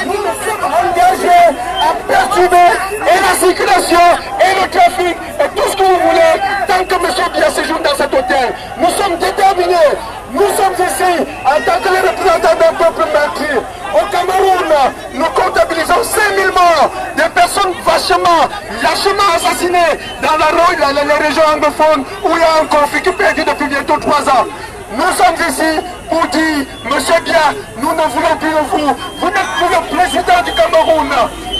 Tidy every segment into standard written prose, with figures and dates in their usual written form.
Nous nous sommes engagés à perturber et la circulation et le trafic et tout ce que vous voulez tant que M. Biya séjourne dans cet hôtel. Nous sommes déterminés. Nous sommes ici en tant que les représentants d'un peuple meurtri. Au Cameroun, nous comptabilisons 5000 morts, des personnes lâchement assassinées dans les régions anglophones où il y a un conflit qui perdure depuis bientôt 3 ans. Nous sommes ici pour dire, M. Biya, nous ne voulons plus de vous. Vous n'êtes plus le président du Cameroun.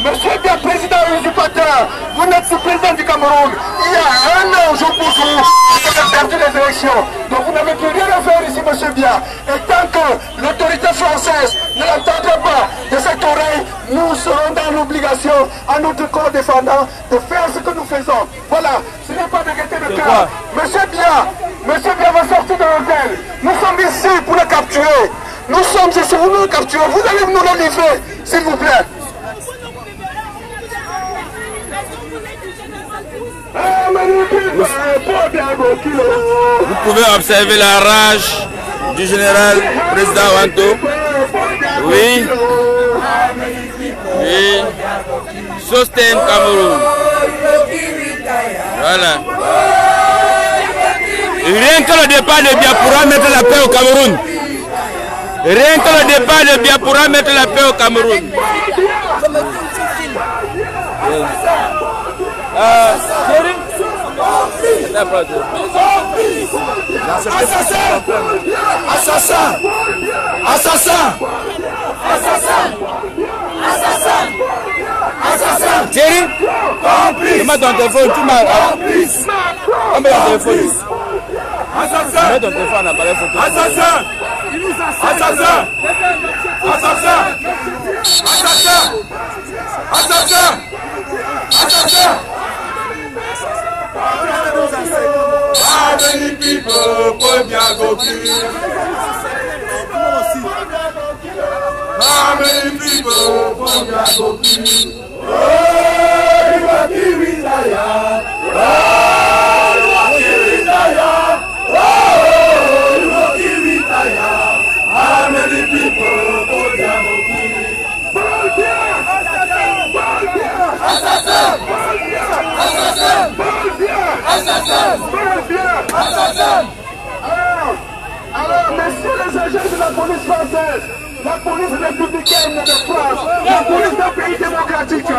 M. Biya, président usurpateur, vous n'êtes plus président du Cameroun. Il y a un an, jour pour jour, vous avez perdu les élections. Donc vous n'avez plus rien à faire ici, M. Biya. Et tant que l'autorité française ne l'entendra pas de cette oreille, nous serons dans l'obligation, à notre corps défendant, de faire ce que nous faisons. Voilà, ce n'est pas de gaieté de cœur. M. Biya va sortir de l'hôtel. Nous sommes ici pour le capturer. Nous sommes ici pour le capturer. Vous allez nous le livrer, s'il vous plaît. Vous pouvez observer la rage du général président Wanto. Oui. Oui. Sosten Cameroun. Voilà. Rien que le départ de Biya pourra mettre la paix au Cameroun. Rien que le départ de Biya pourra mettre la paix au Cameroun. Assassin! Assassin! Assassin! Assassin! Assassin! Assassin! Thierry, mets ton téléphone, tu m'as... Mets ton téléphone. Assassin! Mets ton téléphone à l'appareil photo. Assassin! Assassin! Assassin! Assassin! Assassin! Assassin! How many people for Biya go kill? How many people for Biya go kill? Oh, you are killing liar. Oh, you are killing liar. Oh, you are killing liar. How many people for Biya go kill? Assassin! Assassin! Assassin! Assassin! Alors, messieurs les agents de la police française, la police républicaine de France, la police d'un pays démocratique,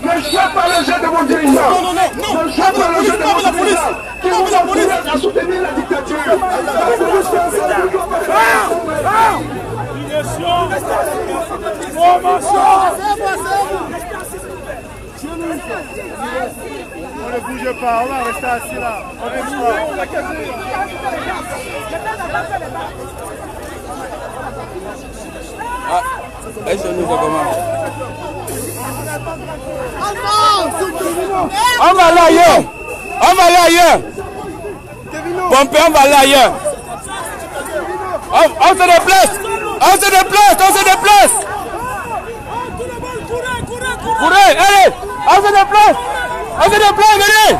ne jouez pas le jeu de vos dirigeants. Ne jouez pas le jeu de vos dirigeants qui vous encouragent à soutenir la dictature. La police française on ne bouge pas, on va rester assis là. On est Est-ce que nous comment? On va aller ailleurs. On va aller ailleurs. Pompé, on va aller ailleurs. On se déplace. On se déplace. On se déplace. Courez, allez. On se déplace. On se déplace, venez.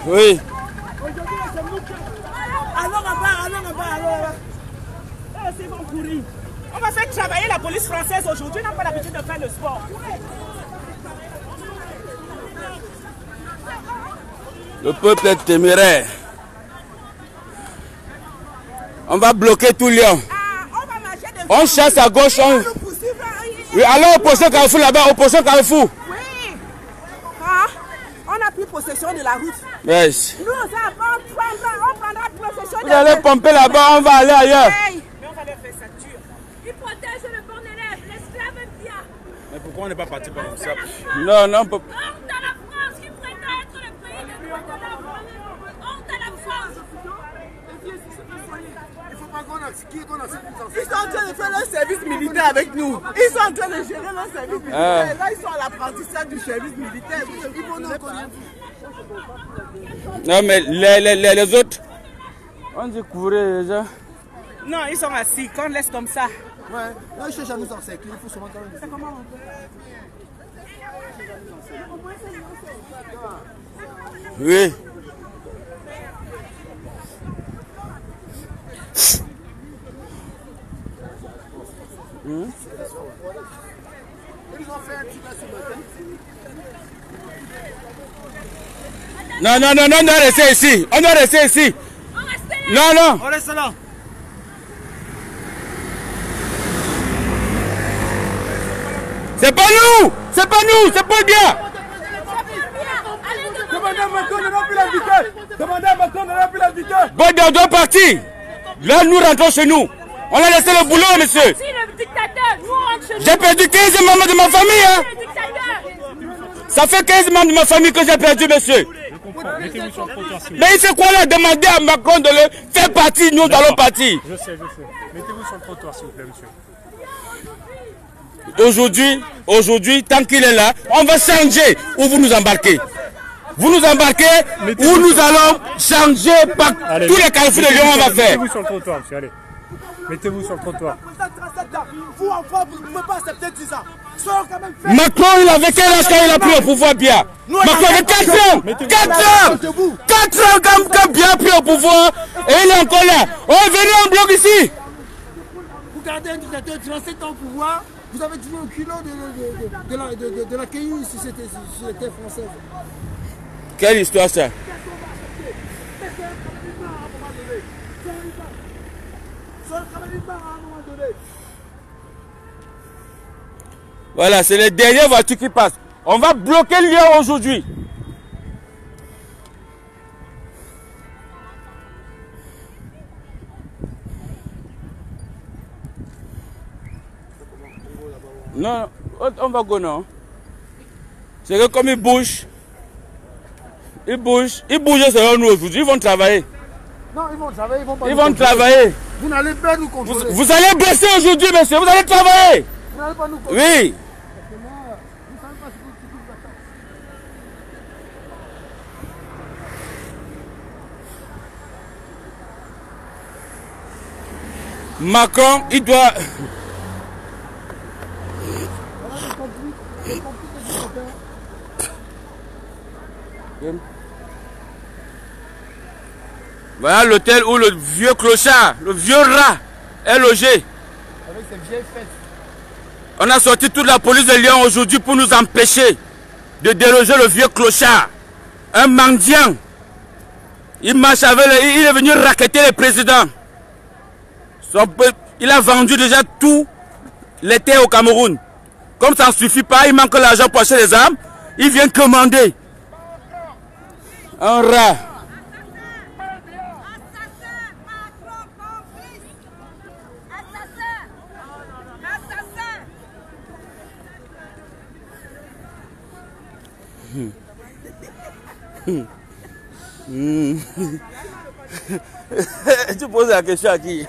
Oui. Allons là-bas. C'est bon courir. On va faire travailler la police française aujourd'hui. On n'a pas l'habitude de faire le sport. Le peuple est téméraire. On va bloquer tout Lyon. On chasse à gauche. Oui, allons au prochain carrefour là-bas, au prochain carrefour. Oui. Ah, on a pris possession de la route. Yes. Nous, on prendra possession de la route. Vous allez pomper là-bas, on va aller ailleurs. Mais on va leur faire facture. Ils protègent le bon élève, l'esclave Biya. Mais pourquoi on n'est pas parti par ça? Non, non, on peut pas. Honte à la France qui prétend être le pays des droits de l'homme. Honte à la France. Il ne faut pas qu'on accepte. Ils sont en train de faire leur service militaire avec nous. Ils sont en train de gérer leur service militaire. Là, ils sont à l'apprentissage du service militaire. Ils vont nous connaître. Non, mais les autres, on dit couvrir déjà. Non, ils sont assis. Quand on laisse comme ça. Ouais, là, ils cherchent à nous encercler. Il faut seulement quand même. C'est comment on fait? Oui. Non, non, non, non, on doit rester ici. On doit rester ici. Non, non. On reste là. C'est pas nous. C'est pas nous. C'est pas bien. Demandez à Macron de ne plus l'inviter. Demandez à Macron de ne plus l'inviter. Bon, on doit partir. Là, nous rentrons chez nous. On a laissé le boulot, monsieur. Si le dictateur, nous rentre chez nous. J'ai perdu 15 membres de ma famille. Hein. Le dictateur. Ça fait 15 membres de ma famille que j'ai perdu, monsieur. Mettez-vous sur le trottoir, s'il vous plaît. Mais il fait quoi là? Demander à Macron de le faire partir, nous allons partir. Je sais. Mettez-vous sur le trottoir, s'il vous plaît, monsieur. Aujourd'hui, tant qu'il est là, on va changer où vous nous embarquez. Vous nous embarquez où nous allons changer par tous les carrefours de Lyon, on va faire. Mettez-vous sur le trottoir, monsieur, allez. Mettez-vous sur le trottoir. Vous, en France, vous ne pouvez pas accepter tout ça. Macron, il avait quel âge quand il a pris le pouvoir bien? Macron avait 4 ans! 4 ans! 4 ans quand bien pris au pouvoir et il est encore là. On est venu en bloc ici. Vous gardez un dictateur qui 37 ans au pouvoir, vous avez toujours le culot de l'accueillir si c'était français. Quelle histoire ça? Voilà, c'est les dernières voitures qui passent. On va bloquer Lyon aujourd'hui. Non, on va go non. C'est que comme ils bougent selon nous aujourd'hui, ils vont travailler. Non, ils vont travailler, ils vont travailler. Vous n'allez pas nous contrôler. Vous allez blesser aujourd'hui, monsieur, vous allez travailler. Vous n'allez pas nous contrôler. Oui. Macron, il doit... Voilà l'hôtel où le vieux clochard, le vieux rat est logé. Avec ses vieilles fesses. On a sorti toute la police de Lyon aujourd'hui pour nous empêcher de déloger le vieux clochard. Un mendiant. Il marche avec il est venu racketter le président. Il a vendu déjà tout les terres au Cameroun. Comme ça ne suffit pas, il manque l'argent pour acheter les armes. Il vient commander. Un rat. Tu poses la question à qui?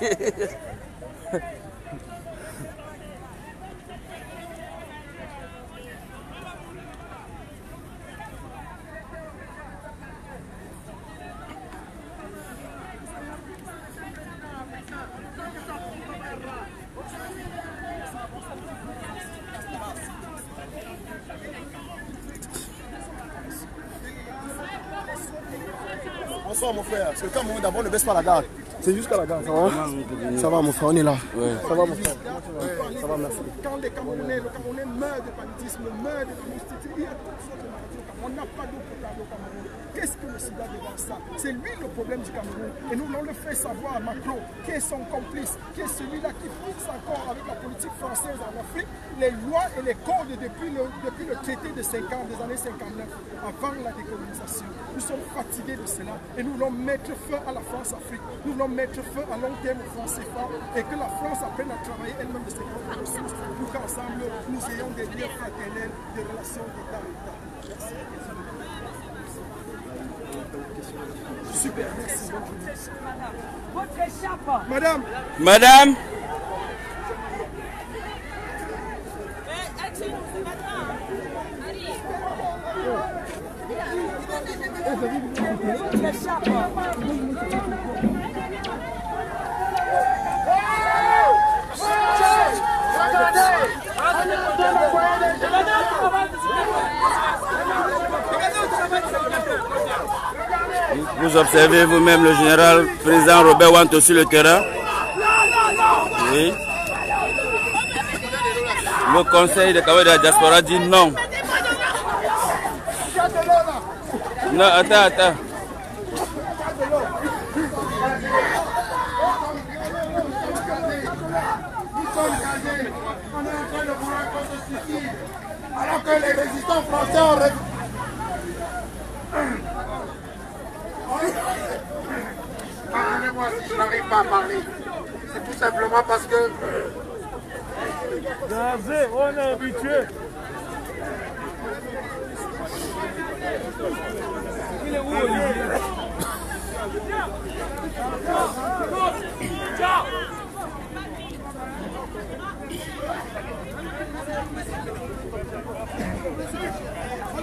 Bonsoir mon frère, parce que quand d'abord ne baisse pas la garde. C'est jusqu'à la garde, ça va? Ça va mon frère, on est là. Ouais. Ça va mon frère? Ça va, merci. Quand les Camerounais, le Camerounais meurt de banditisme, meurt de prostitution, il y a toutes sortes de maladies. On n'a pas d'eau potable au Cameroun. Qu'est-ce que le SIDA devant ça? C'est lui le problème du Cameroun. Et nous, on le fait savoir à Macron, qui est son complice, qui est celui-là qui fixe encore avec la politique française en Afrique, les lois et les codes depuis le traité de 50, des années 59, avant la décolonisation. Nous sommes fatigués de cela et nous voulons mettre fin à la France-Afrique. Nous voulons mettre fin à long terme au France CFA et que la France apprenne à travailler elle-même de ses propres ressources pour qu'ensemble nous ayons des liens fraternels, des relations d'État à État. Merci. Super, merci. Madame. Madame. Vous observez vous-même le général président Robert Wanto sur le terrain. Oui. Le conseil de Kawa de la diaspora dit non. Non, attends. Alors que les résistants français ont... Pardonnez-moi si je n'arrive pas à parler. C'est tout simplement parce que... On est habitué. Il est où, Olivier?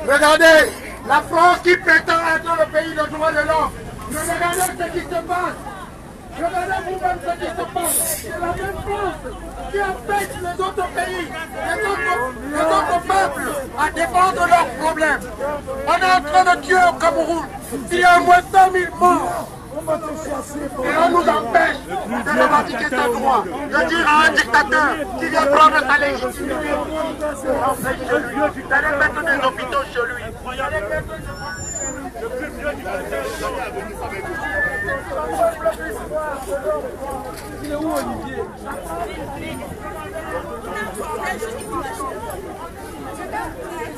Regardez, la France qui prétend être le pays de droit de l'homme. Regardez ce qui se passe. Regardez vous-même ce qui se passe. C'est la même France qui empêche les autres pays, les autres peuples à défendre leurs problèmes. On est en train de tuer au Cameroun. Il y a au moins 100 000 morts. Et on nous empêche de revendiquer ce droit, de dire à un dictateur qui vient prendre sa légitimité d'aller mettre des hôpitaux chez lui. Il est où, Olivier?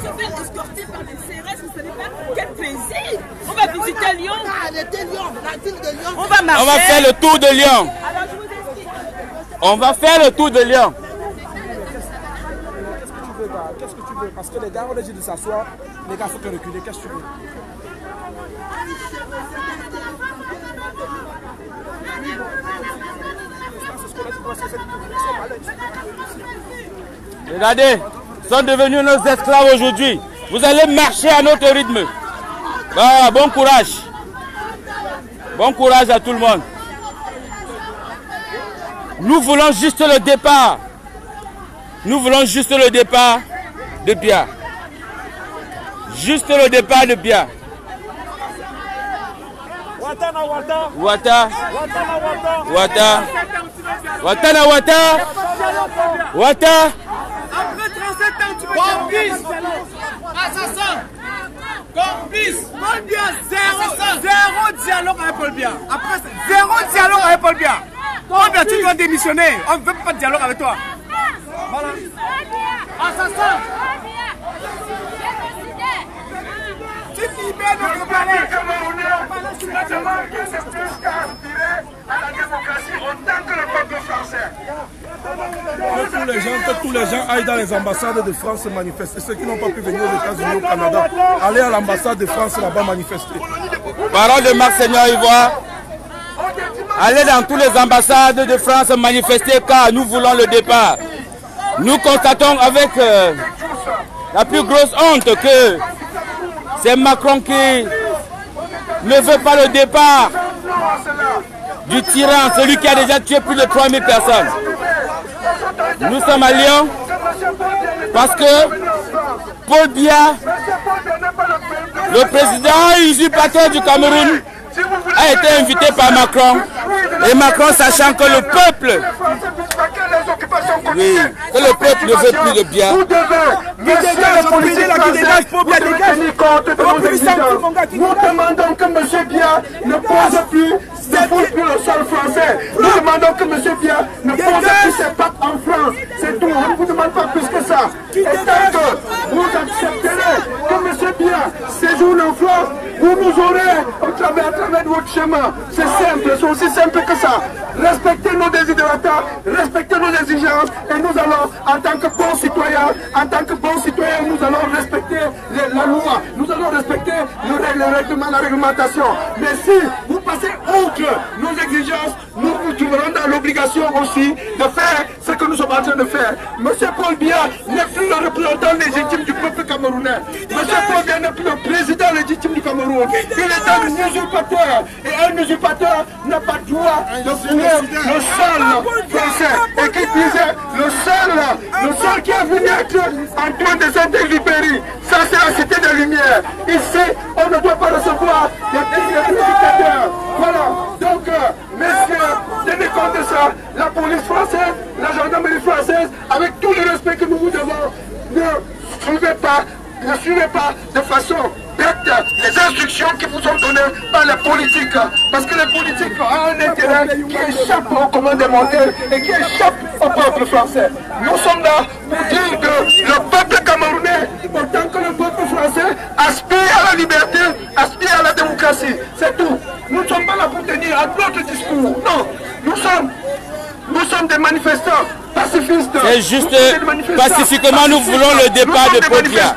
Se faire escorter par les CRS, vous ne savez pas quel plaisir. On va visiter Lyon. La ville de Lyon. On va marcher. On va faire le tour de Lyon. Alors je vous explique. On va faire le tour de Lyon. Qu'est-ce que tu veux? Parce que les gars, on a dit de s'asseoir. Les gars, il faut que reculer. Qu'est-ce que tu veux? Regardez, ils sont devenus nos esclaves aujourd'hui. Vous allez marcher à notre rythme. Ah, bon courage. Bon courage à tout le monde. Nous voulons juste le départ. Nous voulons juste le départ de Biya. Juste le départ de Biya. Wata na Wata. Wata. Wata na Wata. Wata. Wata na Wata. Wata. Après 37 ans, tu veux complice. Assassin. Complice. Paul Biya, zéro dialogue avec Paul Biya. Après, zéro dialogue avec Paul Biya. Paul Biya, tu dois démissionner. On ne veut pas de dialogue avec toi. Voilà. Assassin. Tu libères notre planète. Que tous les gens aillent dans les ambassades de France manifester. Ceux qui n'ont pas pu venir aux États-Unis, au Canada, allez à l'ambassade de France là-bas manifester. Parole de Marc Seigneur Ivoire. Allez dans toutes les ambassades de France manifester car nous voulons le départ. Nous constatons avec la plus grosse honte que c'est Macron qui ne veut pas le départ du tyran, celui qui a déjà tué plus de 3000 personnes. Nous sommes à Lyon parce que Paul Biya, le président usurpateur du Cameroun, a été invité par Macron. Et Macron, sachant que le peuple, oui, que le peuple ne veut plus de Biya. Nous demandons que M. Biya ne pose plus, défoule plus le sol français. Nous demandons que M. Biya ne pose plus ses pattes en France. C'est tout, on ne vous demande pas plus que ça. Et tant que vous accepterez que M. Biya séjourne en France, vous nous aurez à travers de votre chemin. C'est simple, c'est aussi simple que ça. Respectez nos désidératas, respectez nos exigences et nous allons, en tant que bons citoyens, nous allons respecter la loi, nous allons respecter le règlement, la réglementation. Mais si vous passer outre nos exigences, nous nous trouverons dans l'obligation aussi de faire ce que nous sommes en train de faire. Monsieur Paul Biya n'est plus le représentant légitime du peuple camerounais. Monsieur Paul Biya n'est plus le président légitime du Cameroun. Il est un usurpateur. Et un usurpateur n'a pas le droit de fouler le sol français. Et qui disait, le sol qui est venu être en train de se délibérer. Ça, c'est la cité des Lumières. Ici, on ne doit pas recevoir des dictateurs. Voilà. Donc, messieurs, tenez compte de ça. La police française, la gendarmerie française, avec tout le respect que nous vous devons, ne suivez pas de façon bête les instructions qui vous sont données par les politiques. Parce que les politiques ont un intérêt qui échappe au commandement mondial et qui échappe au peuple français. Nous sommes là pour dire que le peuple camerounais, autant que le peuple français, aspire à la liberté, aspire à la démocratie. C'est tout. Nous ne sommes pas là pour tenir un autre discours. Non, nous sommes des manifestants pacifistes. C'est juste pacifiquement nous voulons le départ de Paul Biya,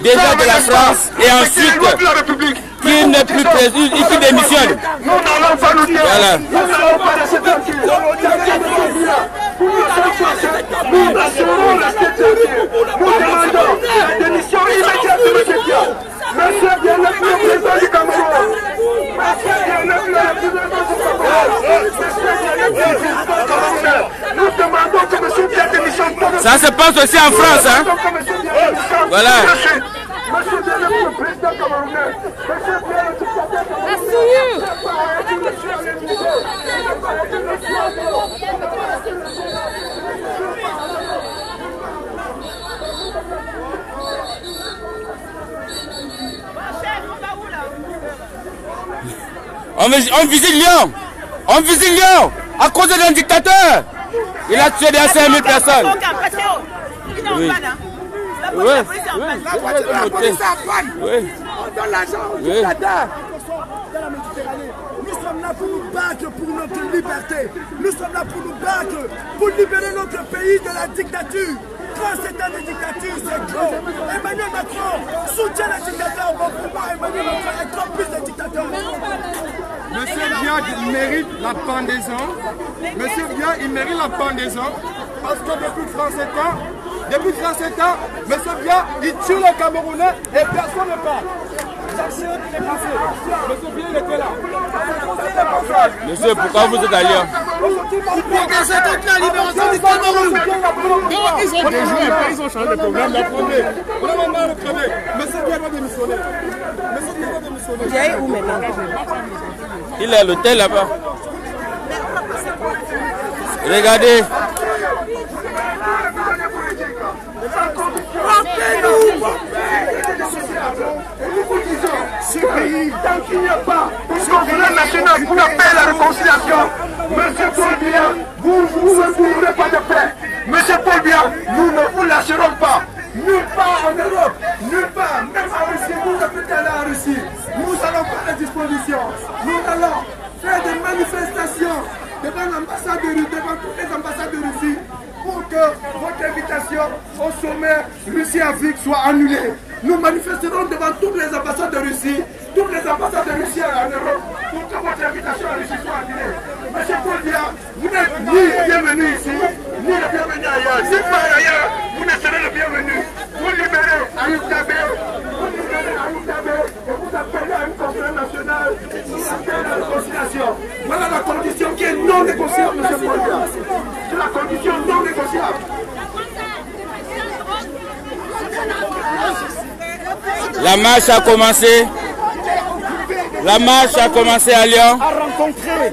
déjà de la France, et ensuite qui n'est plus président, qui démissionne. Nous n'allons pas nous dire, nous n'allons pas rester tranquilles. Nous assurons la sécurité. Nous demandons la démission immédiate de M. Biya. Monsieur Biya n'est plus le président du Cameroun. Monsieur Biya n'est plus le président du Cameroun. Monsieur Biya n'est plus le président camerounais. Nous demandons que M. Biya démissionne. Ça se passe aussi en France, hein? Voilà. Monsieur Biya n'est plus le président camerounais. Monsieur Biya est le dictateur On visite Lyon. On visite Lyon à cause d'un dictateur. Il a tué des 5000 personnes. Oui. Oui. On donne l'argent aux dictateurs. Nous sommes là pour nous battre pour notre liberté. Nous sommes là pour nous battre pour libérer notre pays de la dictature. 37 ans de dictature, c'est trop. Emmanuel Macron soutient les dictateurs. On va pouvoir Emmanuel Macron est complice des dictateurs. Monsieur Biya, il mérite la pendaison. Monsieur Biya, il mérite la pendaison. Parce que depuis 37 ans, Monsieur Biya, il tue les Camerounais et personne ne parle. Monsieur Biya, il était là. Monsieur, pourquoi vous êtes à Lyon? Pour que c'est toute la libération du Cameroun. Ils ont changé de programme. On a marre de crever. Monsieur Biya doit démissionner. Monsieur Biya doit démissionner. Il est où maintenant? Il est à l'hôtel là-bas. Regardez. Ce pays, tant qu'il n'y a pas une conférence nationale pour la paix et la réconciliation, Monsieur Paul Biya, vous ne trouverez pas de paix. Monsieur Paul Biya, nous ne vous lâcherons pas. Nulle part en Europe, nulle part, même en Russie, vous ne pouvez aller en Russie. Nous allons prendre des dispositions. Nous allons faire des manifestations devant l'ambassade de Russie, devant toutes les ambassades de Russie, pour que votre invitation au sommet Russie-Afrique soit annulée. Nous manifesterons devant toutes les ambassades de Russie, toutes les ambassades de Russie en Europe, pour que votre invitation à Russie soit annulée. Monsieur Paul Biya, vous n'êtes ni le bienvenu ici, ni le bienvenu ailleurs. Si par ailleurs, vous ne serez le bienvenu. Vous libérez Ayub Dabe, et vous appelez à une conférence nationale pour la paix et la réconciliation. Voilà la condition qui est non négociable, monsieur Paul Biya. C'est la condition non négociable. La marche a commencé. La marche a commencé à Lyon.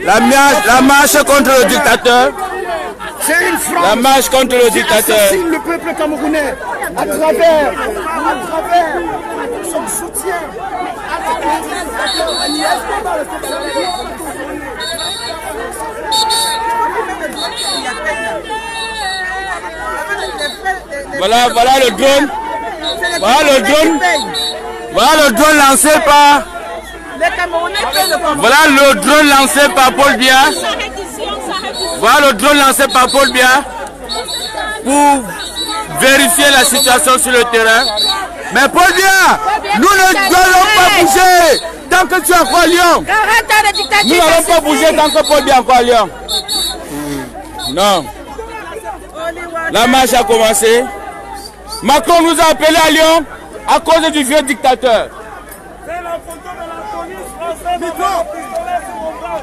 La marche contre le dictateur. C'est une France. La marche contre le dictateur. Assassine le peuple camerounais à travers son soutien. Voilà le drone. Voilà le drone lancé par. Voilà le drone lancé par Paul Biya. Voilà le drone lancé par Paul Biya pour vérifier la situation sur le terrain. Mais Paul Biya, nous ne devons pas bouger tant tant que tu es encore à Lyon. 40 ans de dictature. Nous n'allons pas bouger tant que Paul Biya est encore à Lyon. Non. La marche a commencé. Macron nous a appelés à Lyon à cause du vieux dictateur. C'est la photo de la police française. Pistolet sur mon bras.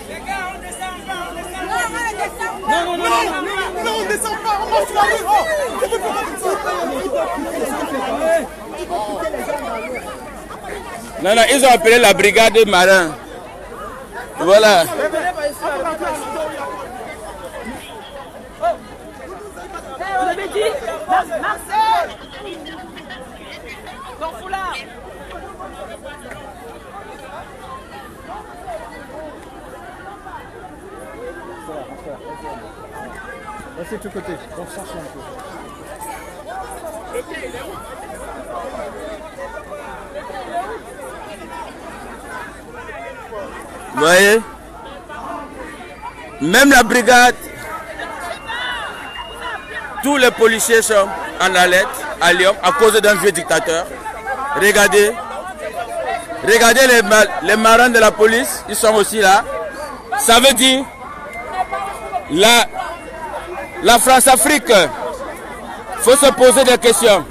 Les gars, on descend pas, on descend pas. Non, on descend pas, on marche la rue. Non, ils ont appelé la brigade des marins. Voilà. On avait dit Marcel. Ton foulard. Restez de ce côté, on cherche un peu. Vous voyez? Même la brigade, tous les policiers sont en alerte à Lyon à cause d'un vieux dictateur. Regardez. Regardez les marins de la police, ils sont aussi là. Ça veut dire la France-Afrique. Il faut se poser des questions.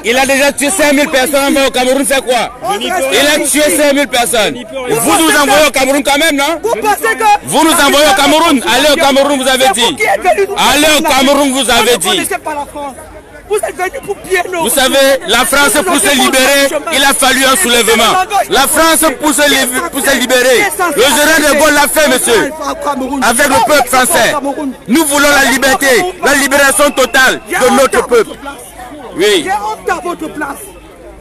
Il a déjà tué 5000 personnes au Cameroun, c'est quoi? Il a tué 5000 personnes. Vous nous envoyez au Cameroun quand même, non? Vous nous envoyez au Cameroun. Allez au Cameroun, vous avez dit. Allez au Cameroun, vous avez dit. Vous savez, la France pour se libérer, il a fallu un soulèvement. La France pour se libérer. Le général de Gaulle l'a fait, monsieur. Avec le peuple français. Nous voulons la liberté, la libération totale de notre peuple. Oui. J'ai honte à votre place.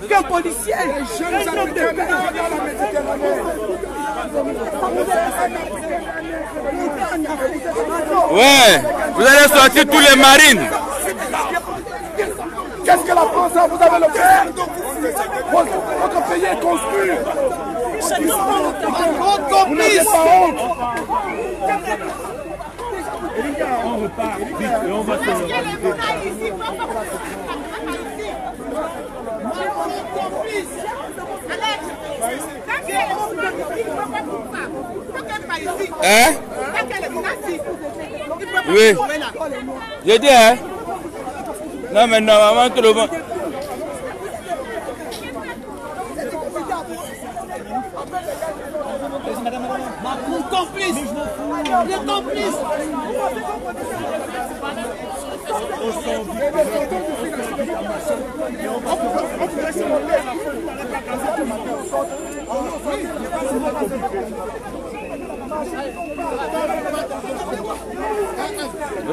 Qu'un policier, un homme de paix. Ouais, vous allez sortir tous les marines. Qu'est-ce que la France a? Vous avez le faire. Votre pays est construit. Vous n'avez pas honte. On repart vite et on va se Hein? Oui. J'ai dit, hein? Non, mais normalement, tout le monde. Macron complice. Il est complice.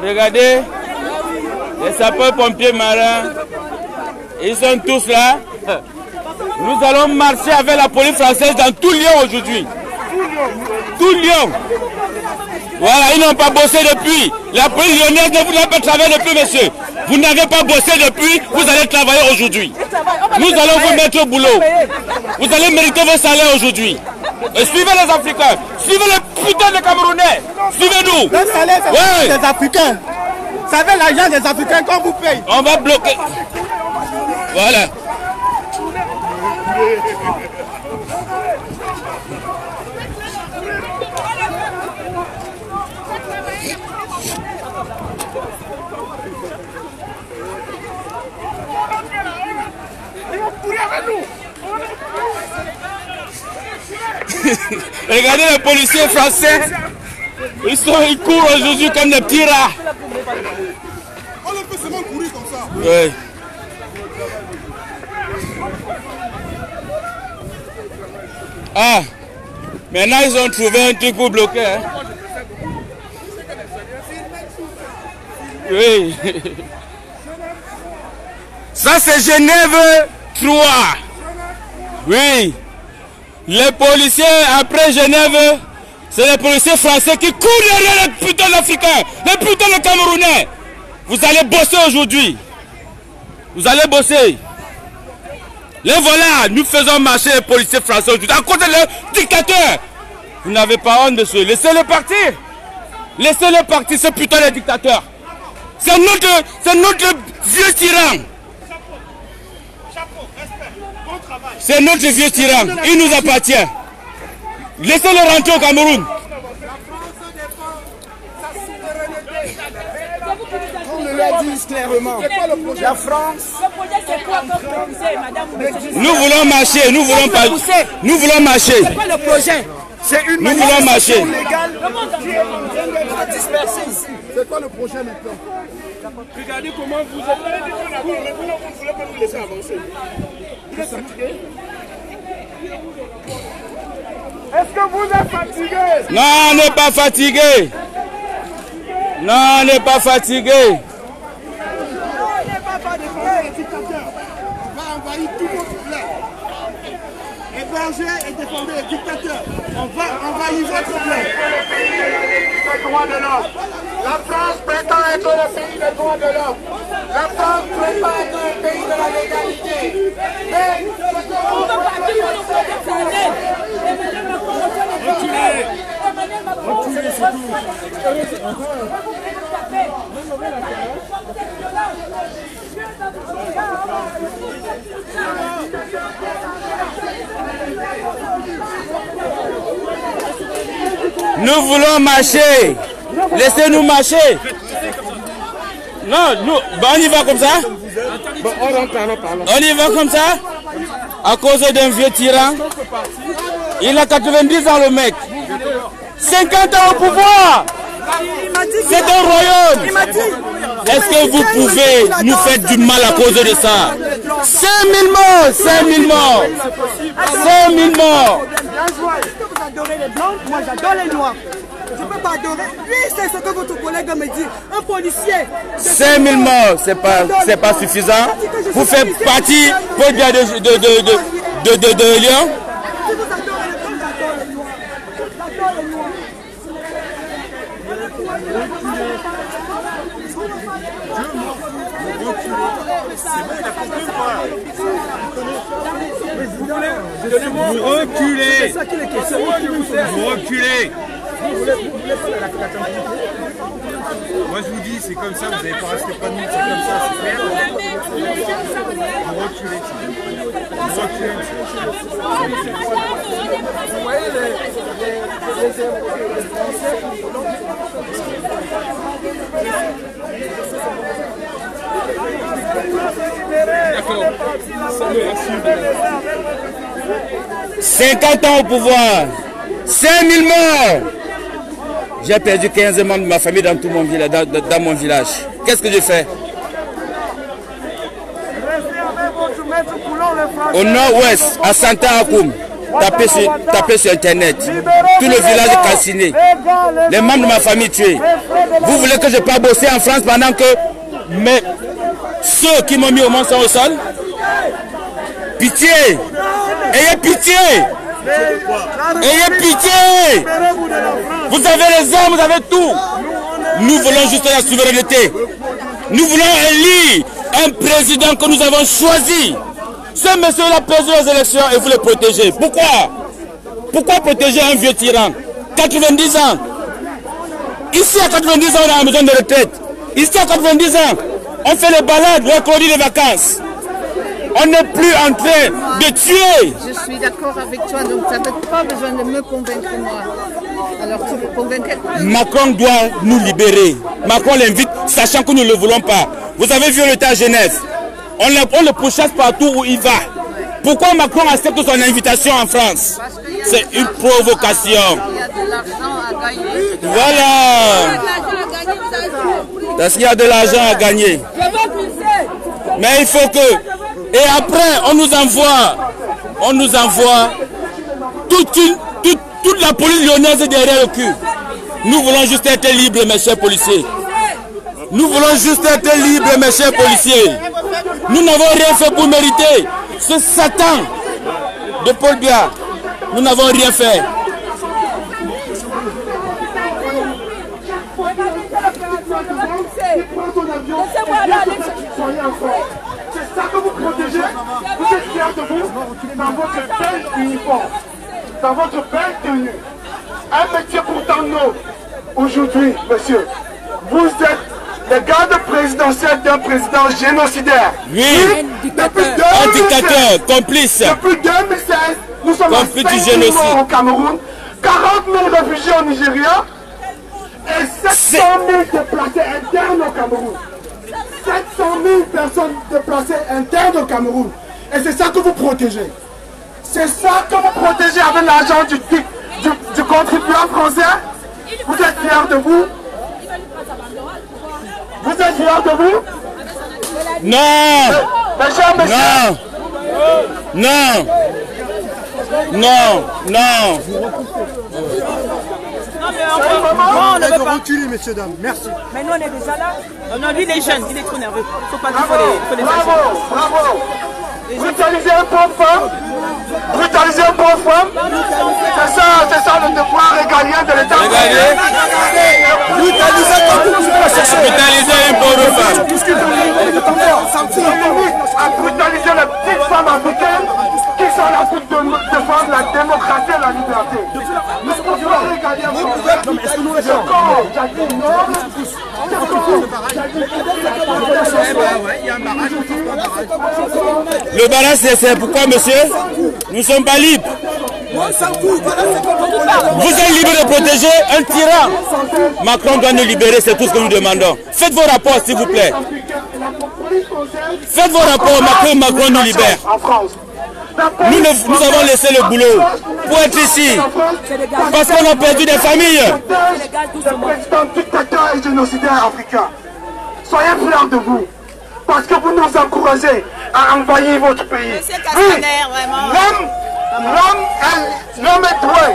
Regardez, les sapeurs-pompiers marins, ils sont tous là. Nous allons marcher avec la police française dans tout Lyon aujourd'hui. Tout Lyon. Voilà, ils n'ont pas bossé depuis. La police lyonnaise ne voulait pas travailler depuis, monsieur. Vous n'avez pas bossé depuis, vous allez travailler aujourd'hui. Nous allons vous mettre au boulot. Vous allez mériter vos salaires aujourd'hui. Et suivez les Africains. Suivez les putains de Camerounais. Suivez-nous. Le salaire, c'est des Africains. Vous savez, l'argent des Africains, quand vous payez. On va bloquer. Voilà. Regardez les policiers français. Ils courent aujourd'hui comme des petits rats. On les fait seulement courir comme ça. Oui. Ah, maintenant ils ont trouvé un truc pour bloquer. Hein. Oui. Ça c'est Genève 3. Oui. Les policiers après Genève, c'est les policiers français qui courent derrière les putains d'Africains, les putains de Camerounais. Vous allez bosser aujourd'hui. Vous allez bosser. Les voilà, nous faisons marcher les policiers français aujourd'hui à cause de leur dictateur. Vous n'avez pas honte, monsieur. Laissez-les partir. Laissez-les partir, ces putains de dictateurs. C'est notre vieux tyran. C'est notre vieux tyran. Il nous appartient. Laissez-le rentrer au Cameroun. On le l'a dit clairement. La France. Nous voulons marcher. Nous voulons pas. Nous voulons marcher. C'est quoi le projet? C'est une Nous voulons marcher. légale qui est en train d'être dispersée ici. C'est quoi le projet maintenant? Regardez comment vous êtes. Vous ne voulez pas nous laisser avancer. Vous êtes fatigué? Est-ce que vous êtes fatigué? Non, on n'est pas fatigué. Non, on n'est pas fatigué. On va envahir tout votre plaie. Héberger et défendre les dictateurs. On va envahir votre plaie. Les droits de l'homme. La France prétend être le pays des droits de l'homme. La France prétend être le pays de la légalité. Mais nous voulons marcher. Laissez-nous marcher. Non, nous, on y va comme ça. On y va comme ça. À cause d'un vieux tyran. Il a 90 ans le mec. 50 ans au pouvoir. C'est un royaume. Est-ce que vous pouvez nous faire du mal à cause de ça? 5000 morts. 5000 morts. 5000 morts. Vous adorez les blancs, moi j'adore les noirs. Je ne peux pas adorer. Lui, c'est ce que votre collègue me dit. Un policier. 5000 morts, c'est pas suffisant. Vous faites partie pour bien de Lyon. Si vous adorez les blancs, j'adore les noirs. J'adore les noirs. Vous reculez. Vous reculez. Moi je vous dis, c'est comme ça, vous n'allez pas rester pas de nous, c'est comme ça, c'est clair. Vous reculez. Vous reculez. Vous voyez D'accord. 50 ans au pouvoir. 5000 morts. J'ai perdu 15 membres de ma famille dans tout mon village, dans mon village. Qu'est-ce que je fais? Au nord-ouest, à Santa Akoum, tapez sur internet. Tout le village est calciné. Les membres de ma famille tués. Vous voulez que je parte bosser en France pendant que ceux qui m'ont mis au monde sont au sol? Pitié! Ayez pitié! Ayez pitié! Vous avez les armes, vous avez tout! Nous voulons juste la souveraineté. Nous voulons élire un président que nous avons choisi. Ce monsieur a perdu les élections et vous le protégez. Pourquoi? Pourquoi protéger un vieux tyran? 90 ans. Ici à 90 ans, on a besoin de retraite. Ici à 90 ans, on fait les balades, on accordit les vacances. On n'est plus en train de tuer. Je suis d'accord avec toi, donc tu n'avais pas besoin de me convaincre moi. Alors tu me convainquais. Macron doit nous libérer. Macron l'invite, sachant que nous ne le voulons pas. Vous avez vu l'état à Genève. On le pourchasse partout où il va. Pourquoi Macron accepte son invitation en France? C'est une provocation. Il y a de l'argent à gagner. Voilà. Parce qu'il y a de l'argent à gagner. Mais il faut que... Et après, on nous envoie toute la police lyonnaise derrière le cul. Nous voulons juste être libres, mes chers policiers. Nous voulons juste être libres, mes chers policiers. Nous n'avons rien fait pour mériter ce Satan de Paul Biya. Nous n'avons rien fait. C'est ça que vous protégez. Vous êtes fiers de vous dans votre belle uniforme, dans votre belle tenue. Un métier pourtant noble. Aujourd'hui, monsieur, vous êtes le garde présidentiel d'un président génocidaire. Oui, depuis un dictateur, complice. Depuis 2016, nous sommes complice à 5 000 morts au Cameroun, 40 000 réfugiés au Nigeria et 700 000 déplacés internes au Cameroun. 700 000 personnes déplacées internes au Cameroun. Et c'est ça que vous protégez. C'est ça que vous protégez avec l'argent du contribuable français. Vous êtes fiers de vous? Vous êtes fiers de vous? Non. Mes chers messieurs. Non. Non. Non. Non, on ne veut pas reculer, messieurs, dames. Merci. Mais nous, on est déjà là. Non, lui, il est jeune, il est trop nerveux. Il faut pas qu'il faut les Bravo. Brutaliser un pauvre femme. Brutaliser un pauvre femme. C'est ça le devoir régalien de l'État. Brutaliser une pauvre femme. À brutaliser les petites femmes africaines qui sont là pour défendre la démocratie et la liberté. Nous pouvons régaler un pauvre. Le barrage, c'est pourquoi, monsieur? Nous ne sommes pas libres. Vous êtes libre de protéger un tyran. Macron doit nous libérer, c'est tout ce que nous demandons. Faites vos rapports, s'il vous plaît. Faites vos rapports, Macron nous libère. Nous avons laissé le boulot pour être ici. Parce qu'on a perdu des familles. Le président dictateur et génocidaire africain. Soyez fiers de vous. Parce que vous nous encouragez à envahir votre pays. Oui, l'homme est doué.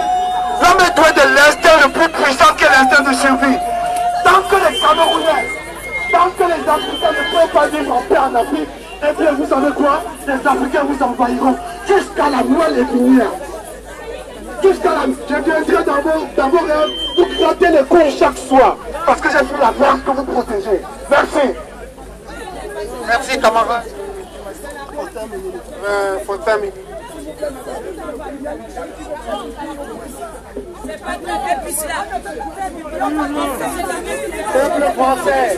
L'homme est doué de l'instinct le plus puissant qu'est l'instinct de survie. Tant que les Camerounais, tant que les Africains ne peuvent pas vivre en paix en Afrique, eh bien vous savez quoi? Les Africains vous envahiront jusqu'à la moelle épinière. Jusqu'à la... Je viendrai dans vos rêves, vous grattez les couilles chaque soir. Parce que j'ai vu la force que vous protégez. Merci. Merci, camarade. Faut terminer. Peuple français,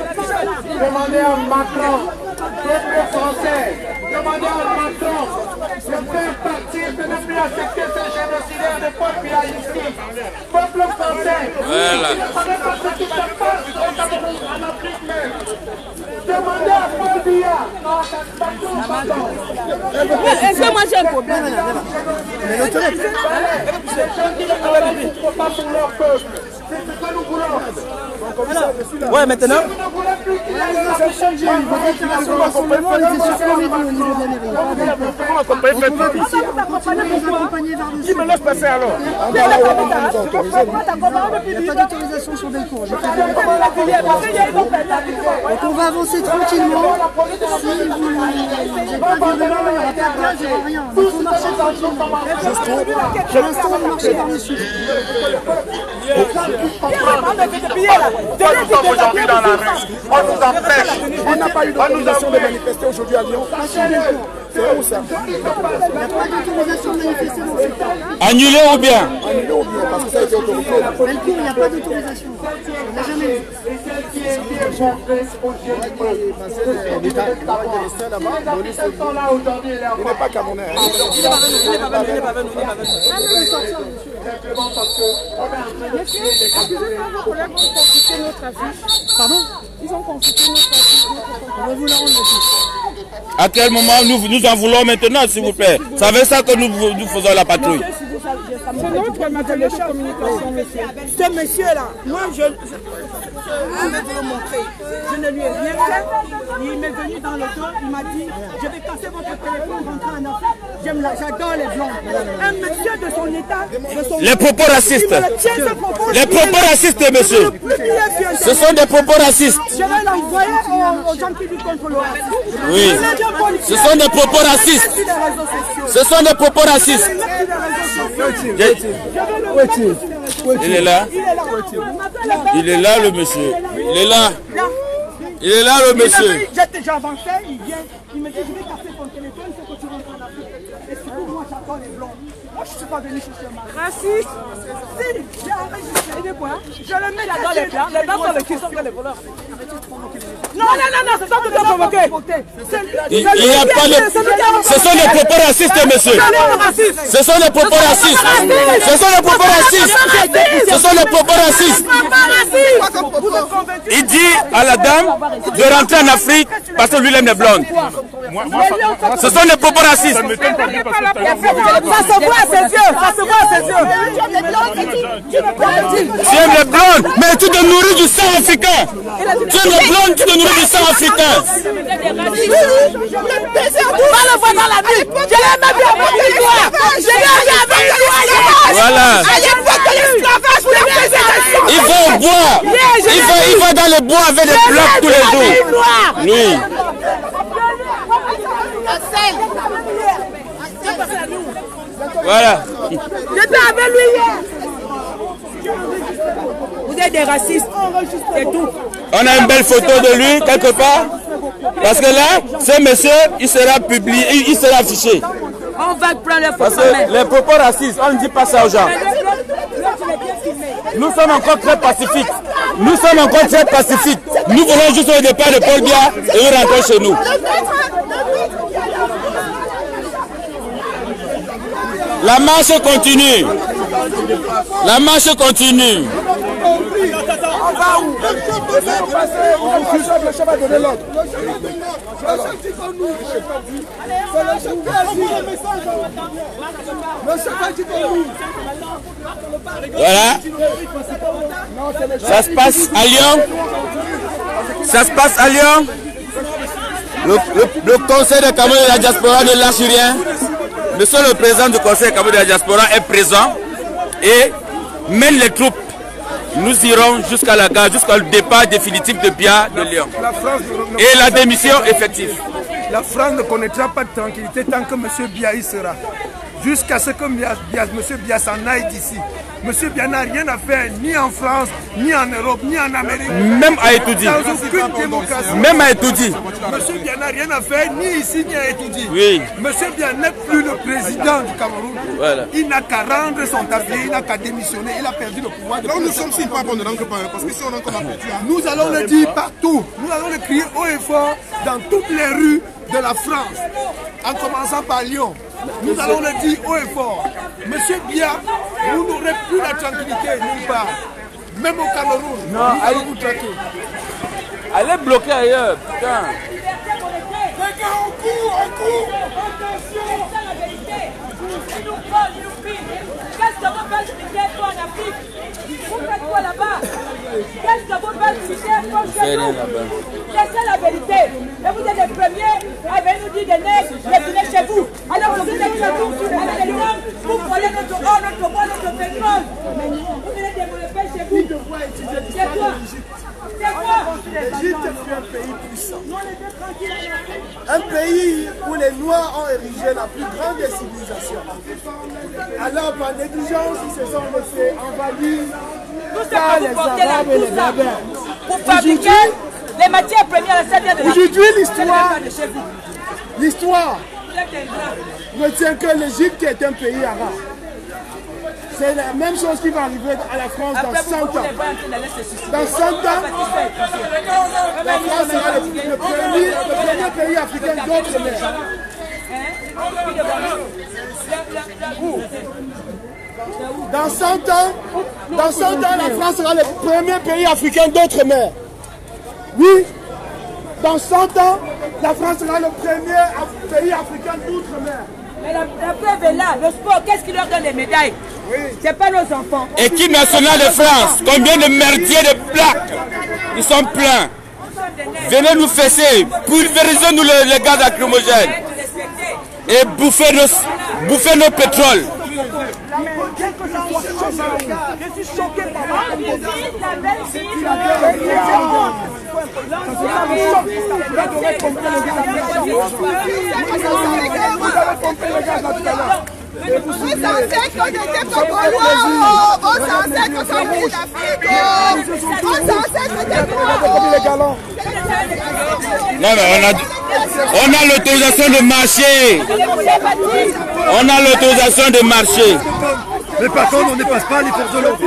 demandez à Macron. Peuple français, demandez à Macron de faire partir, de ne plus accepter ce génocidaire de Paul Biya ici. Peuple français, voilà. ne savez pas ce qui se passe au Cameroun, en Afrique même. Demandez à Paul Biya. Est-ce que moi j'ai un problème? Les gens qui ne souffrent pas pour leur peuple. C'est ce que nous voulons. Ouais, maintenant. Vous ne voulez plus qu'il y ait la changer. Qui me laisse passer alors? Il n'y a pas d'autorisation sur Bellecour. Donc on va avancer tranquillement. Si vous n'avez pas de violence, il n'y aura pas de gaz, il n'y aura rien. Il faut marcher tranquillement. Pour l'instant, on marche par-dessus. aujourd'hui dans la rue. On nous empêche. On n'a pas eu d'autorisation de manifester aujourd'hui à Lyon. C'est où ça? Annulé ou bien? Annulé ou bien, parce que ça a été autorisé. Il n'y a pas d'autorisation. On n'a jamais eu. Il n'est pas camerounais. Il n'est pas venu. Pardon? Ils ont consulté notre affiche. On va vous la rendre. À quel moment nous en voulons maintenant, s'il vous plaît? C'est avec ça que nous faisons la patrouille. C'est notre matériel de communication, monsieur. Ce monsieur-là, moi, je vais vous le montrer. Je ne lui ai rien fait. Il m'est venu dans le dos, il m'a dit, je vais casser votre téléphone, rentrer en Afrique. J'adore les blancs. Un monsieur de son état, de son... Les propos racistes. Les propos racistes, monsieur. Ce sont des propos racistes. Je vais l'envoyer aux gens qui luttent contre le racisme. Oui. Ce sont des propos racistes. Ce sont des propos racistes. Il est là. Il est là, le monsieur. Il est là. Il est là, le monsieur. J'avançais, il vient, il me dit, je vais casser ton téléphone, il faut que tu rentres en Afrique. Et surtout, moi, j'attends les blancs. Moi, je ne suis pas venu chercher un mari. Raciste. Si, j'ai enregistré. Et quoi? Je le mets dans les blancs. Les blancs sont les qui sont les voleurs. Non, c'est ça que tu as provoqué. Il n'y a pas de... Ce sont des propos racistes, monsieur. Ce sont des propos racistes. Ce sont des propos racistes. Ce sont des propos racistes. Il dit à la dame de rentrer en Afrique parce que lui, il aime les blondes. Ce sont des propos racistes. Ça se voit à ses yeux. Ça se voit à ses yeux. Tu aimes les blondes, mais tu te nourris du sang africain. Tu aimes les blondes, tu te nourris du sang africain. Va le voir dans la vie. Je l'ai même vu avec toi. Je l'ai vu avec toi. Voilà. Il va au bois. Il va dans le bois avec des blocs tous les jours. Oui. Voilà. J'étais avec lui hier. Vous êtes des racistes. C'est tout. On a une belle photo de lui quelque part. Parce que là, ce monsieur, il sera publié, il sera affiché. On va prendre les Parce photos. que les propos racistes, on ne dit pas ça aux gens. Nous sommes encore très pacifiques. Nous sommes encore très pacifiques. Nous voulons juste au départ de Paul Biya et nous rentrer chez nous. La marche continue. La marche continue. On va où? Le chef va donner l'ordre. Voilà. Ça se passe à Lyon. Ça se passe à Lyon. Le conseil de Cameroun de la diaspora ne lâche rien. Monsieur le président du conseil Cameroun de la diaspora est présent et mène les troupes. Nous irons jusqu'à la gare, jusqu'au départ définitif de Biya de Lyon. Et la démission effective. La France ne connaîtra pas de tranquillité tant que M. Biya y sera. Jusqu'à ce que M. Biya s'en aille d'ici. M. Biya n'a rien à faire ni en France, ni en Europe, ni en Amérique. Même à Etoudi. Dans aucune démocratie. Même à Etoudi. M. Biya n'a rien à faire ni ici, ni à Etoudi. Oui. M. Biya n'est plus le président du Cameroun. Voilà. Il n'a qu'à rendre son tablier, il n'a qu'à démissionner, il a perdu le pouvoir. Là où nous sommes, s'il ne pas, on ne rentre pas, parce que si on rentre, on a perdu. Nous allons le dire partout. Nous allons le crier haut et fort dans toutes les rues de la France, en commençant par Lyon. Nous allons le dire haut et fort. Monsieur Biya, vous n'aurez plus la tranquillité nulle part. Même au Cameroun, nous allons vous traquer. Allez bloquer ailleurs, putain. Les gars, on court. Qu'est-ce que vous faites en Afrique? Vous faites quoi là-bas? Qu'est-ce que vous faites chez nous? C'est la vérité. Et vous êtes les premiers à venir nous dire des nègres, retournez chez vous. Alors vous êtes chez vous, avec les hommes, vous prenez notre or, notre bois, notre pétrole. Vous venez développer chez vous. C'est quoi? L'Égypte est un pays puissant. Un pays où les Noirs ont érigé la plus grande des civilisations. Alors, par négligence, ils se sont laissés envahir par les Arabes et les Berbères. Pour fabriquer les matières premières, ça vient de aujourd'hui, l'histoire retient que l'Égypte est un pays arabe. C'est la même chose qui va arriver à la France dans 100 ans. Dans 100 ans, la France sera le premier pays africain d'outre-mer. Dans 100 ans, la France sera le premier pays africain d'outre-mer. Oui, dans 100 ans, la France sera le premier pays africain d'outre-mer. Mais la preuve est là, le sport, qu'est-ce qui leur donne les médailles? Oui. C'est pas nos enfants. Équipe nationale de France, combien de merdiers de plaques? Ils sont pleins. Venez nous fesser, pulvérisez-nous les gaz lacrymogènes et bouffez nos pétroles. Je suis choqué par la vos ancêtres n'étaient pas gaulois, vos ancêtres sont venus d'Afrique, vos ancêtres étaient gaulois. Non mais on a l'autorisation de marcher. On a l'autorisation de marcher. Mais par contre, on ne dépasse pas les forces de l'ordre.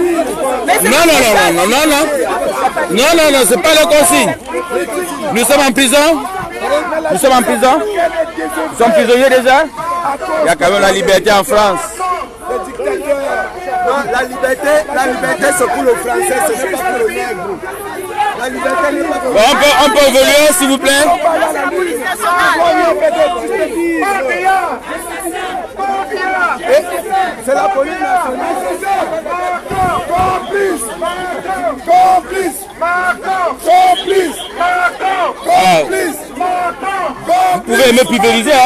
Non, c'est pas le consigne. Nous sommes en prison. Nous sommes prisonniers déjà. Il y a quand même la liberté en France. Non, la liberté c'est pour le français, ce n'est pas pour le nègre. La liberté n'est pas pour le nègre. On peut évoluer s'il vous plaît. C'est la police nationale. Vous pouvez me pulvériser, hein?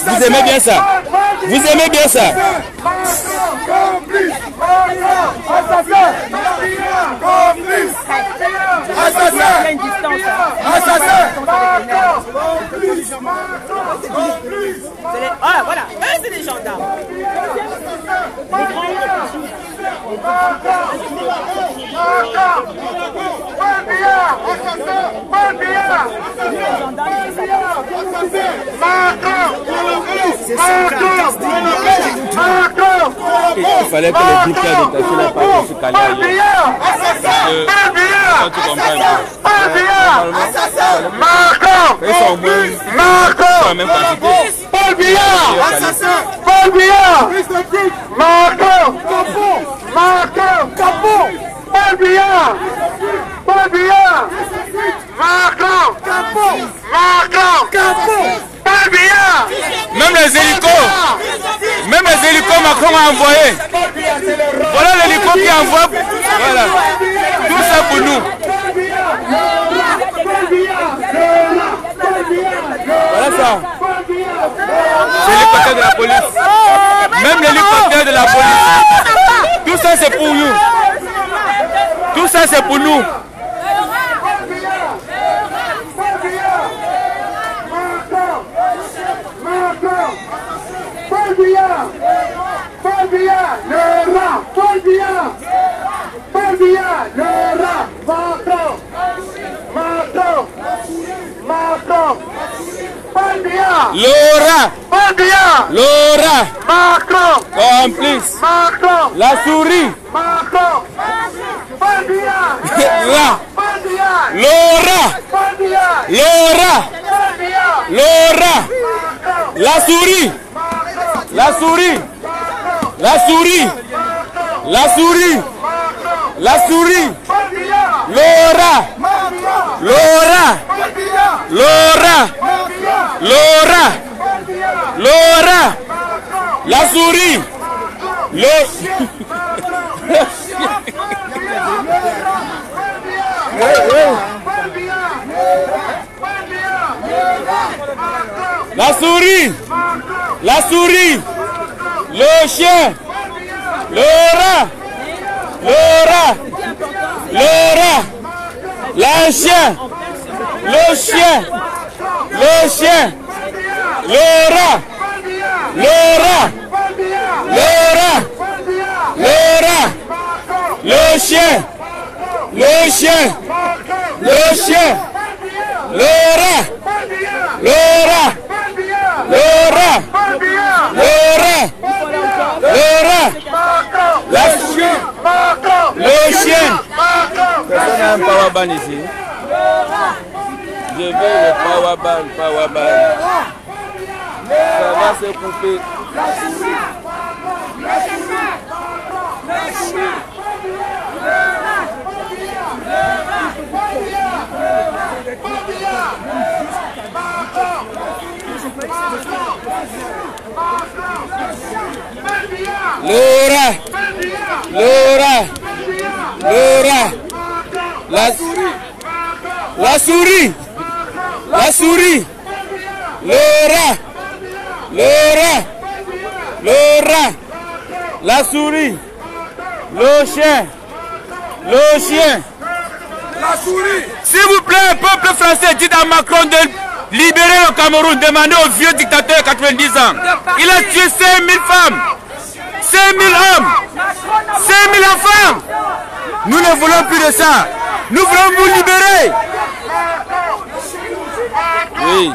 Vous aimez bien ça? Ah voilà, eux c'est des gendarmes. Il fallait que les bulletins détachés la partie se calent. Ils sont au moins la même quantité. Paul Biya, Marco, Même les hélicos, Macron a envoyé. Voilà l'hélico qui envoie. Voilà. Tout ça pour nous. Voilà ça. C'est l'hélicoptère de la police. Même l'hélicoptère de la police. Tout ça c'est pour nous. Tout ça c'est pour nous. Paul Biya, le rat, Paul Biya, le rat, Macron, Paul Biya, Laura, Macron, complice, Macron, la souris, Macron, Paul Biya, Laura, la souris, la souris, Laura, la souris, la souris, le chien, Laura, le chien, Laura, Laura, Laura, Laura, le chien, le chien, le chien, Laura, Laura, Laura, Laura, Laura, la chien, le chien. Personne n'a un power ban ici. Je veux le power ban, power ban. Ça va se couper. Laura, Laura, Laura, la souris, la souris, la souris, Laura, Laura, Laura, la souris, le chien, le chien, La souris. S'il vous plaît, peuple français, dites à Macron de libérer le Cameroun, demandez au vieux dictateur de 90 ans. Il a tué 5000 femmes, 5000 hommes, 5000 enfants. Nous ne voulons plus de ça. Nous voulons vous libérer. Oui.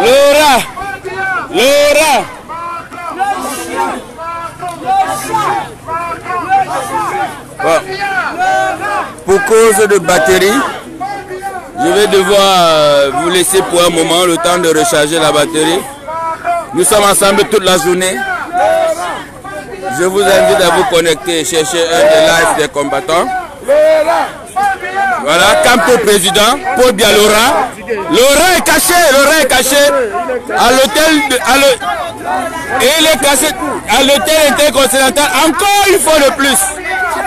Laura, Laura. Bon. Pour cause de batterie, je vais devoir vous laisser pour un moment le temps de recharger la batterie. Nous sommes ensemble toute la journée. Je vous invite à vous connecter et chercher un des lives des combattants. Voilà, quant au président, Paul Biya Laura. Laura est caché à l'hôtel et il est caché à l'hôtel intercontinental. Encore une fois de plus,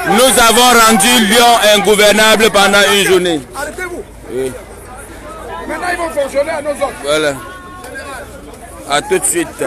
nous avons rendu Lyon ingouvernable pendant une journée. Arrêtez-vous. Oui. Maintenant, ils vont fonctionner à nos ordres. Voilà. À tout de suite.